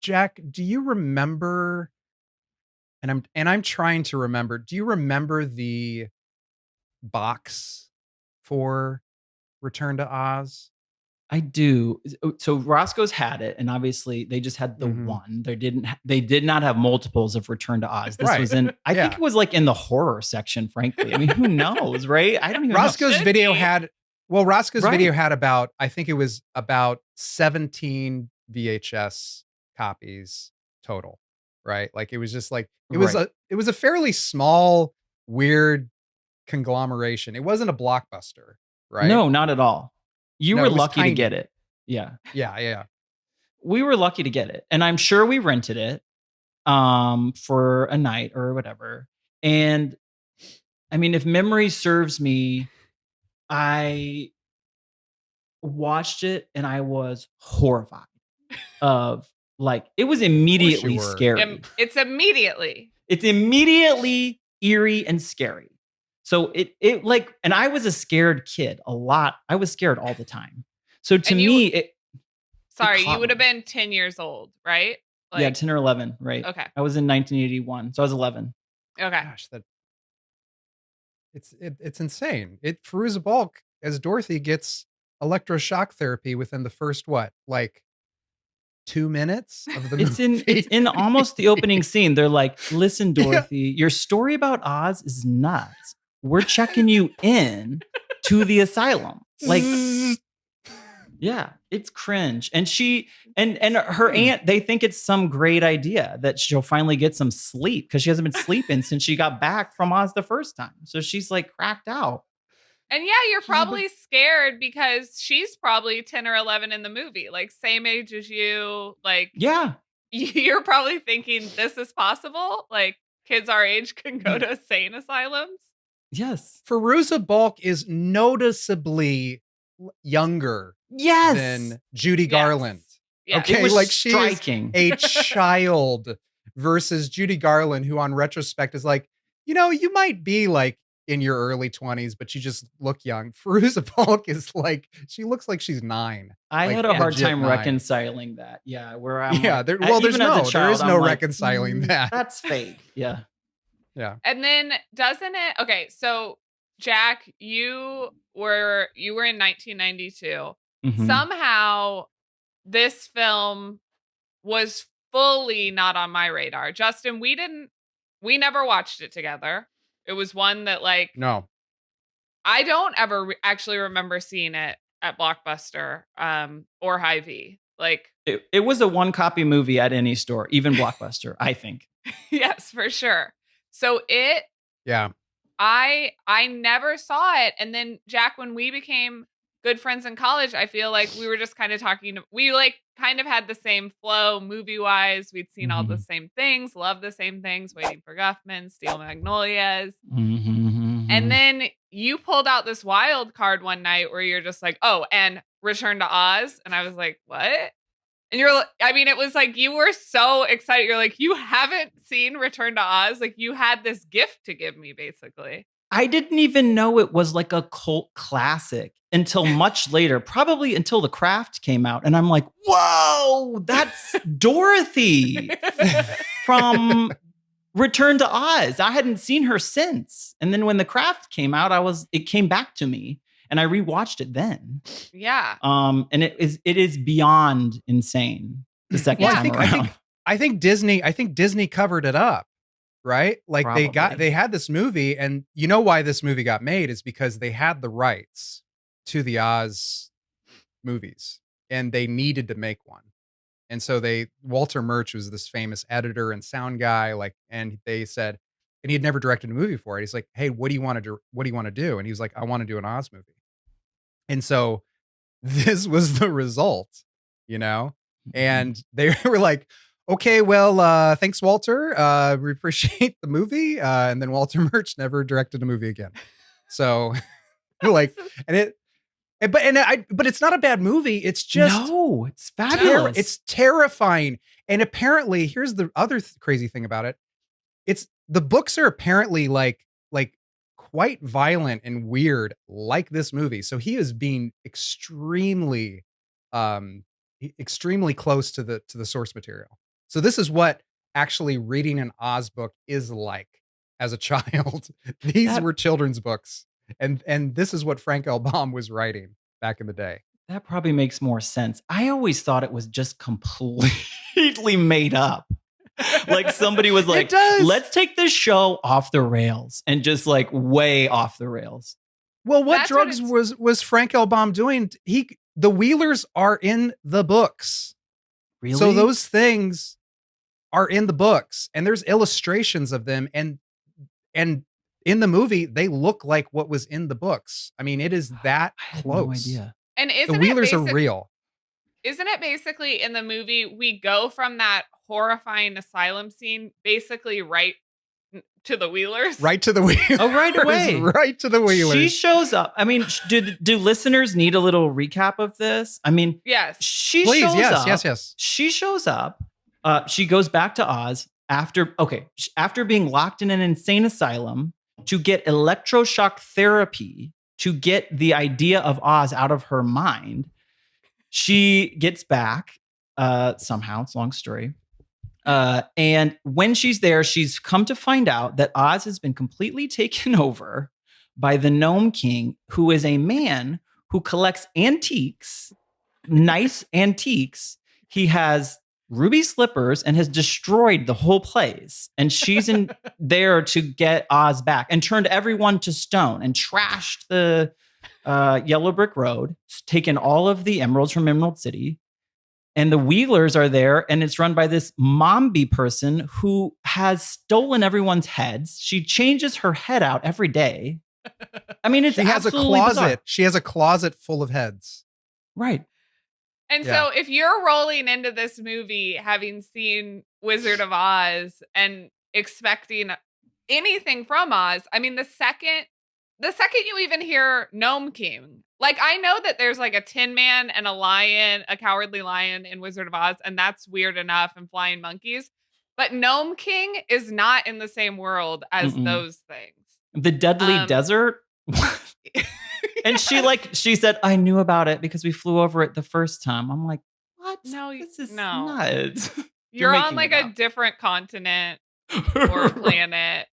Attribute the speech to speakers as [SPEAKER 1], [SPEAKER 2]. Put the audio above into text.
[SPEAKER 1] Jack, do you remember, and I'm trying to remember, do you remember the box for Return to Oz?
[SPEAKER 2] I do. So Roscoe's had it, and obviously they just had the
[SPEAKER 1] Mhm.
[SPEAKER 2] one. They did not have multiples of Return to Oz. This
[SPEAKER 1] Right.
[SPEAKER 2] was in, I think
[SPEAKER 1] Yeah.
[SPEAKER 2] it was like in the horror section, frankly. I mean, who knows, right? I don't even know.
[SPEAKER 1] Roscoe's
[SPEAKER 3] Should
[SPEAKER 1] video
[SPEAKER 3] be.
[SPEAKER 1] had Roscoe's video
[SPEAKER 2] Right.
[SPEAKER 1] had about, I think it was about 17 VHS copies total, right? Like it was just like
[SPEAKER 2] Right.
[SPEAKER 1] it was a fairly small, weird conglomeration. It wasn't a blockbuster, right?
[SPEAKER 2] No, not at all. You
[SPEAKER 1] No,
[SPEAKER 2] were
[SPEAKER 1] it was
[SPEAKER 2] lucky to get
[SPEAKER 1] tiny.
[SPEAKER 2] it. Yeah.
[SPEAKER 1] Yeah, yeah.
[SPEAKER 2] We were lucky to get it. And I'm sure we rented it for a night or whatever. And I mean, if memory serves me, I watched it and I was horrified of, like, it was
[SPEAKER 1] Course you
[SPEAKER 2] immediately
[SPEAKER 1] were.
[SPEAKER 2] scary.
[SPEAKER 3] It's immediately.
[SPEAKER 2] It's immediately eerie and scary. So it like, and I was a scared kid a lot. I was scared all the time. So to
[SPEAKER 3] And you-
[SPEAKER 2] me, it
[SPEAKER 3] Sorry,
[SPEAKER 2] caught
[SPEAKER 3] you would have
[SPEAKER 2] me.
[SPEAKER 3] been 10 years old, right?
[SPEAKER 2] Yeah, 10 or 11, right?
[SPEAKER 3] Okay.
[SPEAKER 2] I was in 1981, so I was 11.
[SPEAKER 3] Okay.
[SPEAKER 1] Gosh, it's insane. Firuza Balk as Dorothy gets electroshock therapy within the first what, like 2 minutes of the movie.
[SPEAKER 2] It's in almost the opening scene. They're like, "Listen,
[SPEAKER 1] Yeah.
[SPEAKER 2] Dorothy, your story about Oz is nuts. We're checking you in to the asylum." Like, yeah, it's cringe. And she and her aunt, they think it's some great idea that she'll finally get some sleep because she hasn't been sleeping since she got back from Oz the first time. So she's like cracked out.
[SPEAKER 3] And yeah, you're probably scared because she's probably 10 or 11 in the movie, like same age as you. Like,
[SPEAKER 2] Yeah.
[SPEAKER 3] you're probably thinking this is possible. Like, kids our age can go to insane asylums.
[SPEAKER 2] Yes.
[SPEAKER 1] Firuza Balk is noticeably younger
[SPEAKER 2] Yes.
[SPEAKER 1] than Judy
[SPEAKER 3] Yes.
[SPEAKER 1] Garland.
[SPEAKER 3] Yeah.
[SPEAKER 1] Okay,
[SPEAKER 2] It was
[SPEAKER 1] like she is
[SPEAKER 2] striking.
[SPEAKER 1] a child versus Judy Garland, who on retrospect is like, you might be like in your early 20s, but you just look young. Firuza Balk is like, she looks like she's 9.
[SPEAKER 2] I
[SPEAKER 1] Like,
[SPEAKER 2] had a hard
[SPEAKER 1] legit
[SPEAKER 2] time
[SPEAKER 1] 9.
[SPEAKER 2] reconciling that. Yeah, where I'm
[SPEAKER 1] Yeah,
[SPEAKER 2] like,
[SPEAKER 1] there's
[SPEAKER 2] even as a
[SPEAKER 1] there
[SPEAKER 2] child,
[SPEAKER 1] is
[SPEAKER 2] I'm
[SPEAKER 1] no
[SPEAKER 2] like,
[SPEAKER 1] reconciling that.
[SPEAKER 2] That's fake. Yeah.
[SPEAKER 1] Yeah.
[SPEAKER 3] And then doesn't it? Okay, so Jack, you were in 1992.
[SPEAKER 2] Mhm.
[SPEAKER 3] Somehow this film was fully not on my radar. Justin, we never watched it together. It was one that, like,
[SPEAKER 1] No.
[SPEAKER 3] I don't ever actually remember seeing it at Blockbuster or Hy-Vee. Like,
[SPEAKER 2] It was a one copy movie at any store, even Blockbuster, I think.
[SPEAKER 3] yes, for sure. So
[SPEAKER 1] Yeah.
[SPEAKER 3] I never saw it. And then Jack, when we became good friends in college, I feel like we were just kind of talking. We like kind of had the same flow movie wise. We'd seen all the same things, loved the same things, Waiting for Guffman, Steel Magnolias. And then you pulled out this wild card one night where you're just like, oh, and Return to Oz. And I was like, what? And it was like, you were so excited. You're like, you haven't seen Return to Oz. Like, you had this gift to give me, basically.
[SPEAKER 2] I didn't even know it was like a cult classic until much later, probably until The Craft came out. And I'm like, whoa, that's Dorothy from Return to Oz. I hadn't seen her since. And then when The Craft came out, it came back to me and I rewatched it then.
[SPEAKER 3] Yeah.
[SPEAKER 2] And it is beyond insane the second time around.
[SPEAKER 1] I think Disney covered it up, right? Like
[SPEAKER 2] Probably.
[SPEAKER 1] they had this movie, and you know why this movie got made is because they had the rights to the Oz movies and they needed to make one. And so Walter Murch was this famous editor and sound guy, and they said, and he had never directed a movie before. He's like, hey, what do you want to do? What do you want to do? And he was like, I want to do an Oz movie. And so this was the result, and they were like, okay, well, thanks, Walter. We appreciate the movie. And then Walter Murch never directed a movie again. So but it's not a bad movie. It's just,
[SPEAKER 2] no, it's fabulous.
[SPEAKER 1] It's terrifying. And apparently, here's the other crazy thing about it. The books are apparently like quite violent and weird, like this movie. So he is being extremely close to the source material. So this is what actually reading an Oz book is like as a child. These
[SPEAKER 2] That-
[SPEAKER 1] were children's books. And this is what Frank L. Baum was writing back in the day.
[SPEAKER 2] That probably makes more sense. I always thought it was just completely made up. Like somebody was like,
[SPEAKER 1] It does.
[SPEAKER 2] let's take this show off the rails and just like way off the rails.
[SPEAKER 1] Well, what
[SPEAKER 3] That's what
[SPEAKER 1] drugs
[SPEAKER 3] it's-
[SPEAKER 1] was Frank L. Baum doing? The Wheelers are in the books.
[SPEAKER 2] Really?
[SPEAKER 1] So those things are in the books, and there's illustrations of them, and in the movie they look like what was in the books. I mean, it is that
[SPEAKER 2] I had
[SPEAKER 1] close.
[SPEAKER 2] no idea.
[SPEAKER 3] And
[SPEAKER 1] The
[SPEAKER 3] isn't
[SPEAKER 1] Wheelers
[SPEAKER 3] it
[SPEAKER 1] are real.
[SPEAKER 3] Isn't it basically in the movie we go from that horrifying asylum scene basically right to the Wheelers?
[SPEAKER 1] Right to the Wheelers.
[SPEAKER 2] Oh, right away.
[SPEAKER 1] Right to the Wheelers.
[SPEAKER 2] She shows up. I mean, do listeners need a little recap of this? I mean,
[SPEAKER 3] Yes.
[SPEAKER 2] she
[SPEAKER 1] Please,
[SPEAKER 2] shows
[SPEAKER 1] yes,
[SPEAKER 2] up.
[SPEAKER 1] yes.
[SPEAKER 2] She shows up. She goes back to Oz after being locked in an insane asylum to get electroshock therapy to get the idea of Oz out of her mind. She gets back somehow. It's a long story. And when she's there, she's come to find out that Oz has been completely taken over by the Gnome King, who is a man who collects antiques, nice antiques. He has ruby slippers and has destroyed the whole place. And she's in there to get Oz back and turned everyone to stone and trashed the Yellow Brick Road, taken all of the emeralds from Emerald City. And the Wheelers are there, and it's run by this Mombi person who has stolen everyone's heads. She changes her head out every day. I mean, it's
[SPEAKER 1] She has a
[SPEAKER 2] absolutely
[SPEAKER 1] closet.
[SPEAKER 2] bizarre.
[SPEAKER 1] She has a closet full of heads.
[SPEAKER 2] Right.
[SPEAKER 3] And
[SPEAKER 1] Yeah.
[SPEAKER 3] so if you're rolling into this movie having seen Wizard of Oz and expecting anything from Oz, I mean, the second you even hear Gnome King, like I know that there's like a Tin Man and a lion, a cowardly lion in Wizard of Oz, and that's weird enough, and flying monkeys. But Gnome King is not in the same world as
[SPEAKER 2] Mm-mm.
[SPEAKER 3] those things.
[SPEAKER 2] The Deadly Desert. And she said, I knew about it because we flew over it the first time. I'm like, what?
[SPEAKER 3] No,
[SPEAKER 2] This is
[SPEAKER 3] no.
[SPEAKER 2] nuts.
[SPEAKER 3] You're on
[SPEAKER 2] making
[SPEAKER 3] like
[SPEAKER 2] it
[SPEAKER 3] a
[SPEAKER 2] up.
[SPEAKER 3] different continent or planet.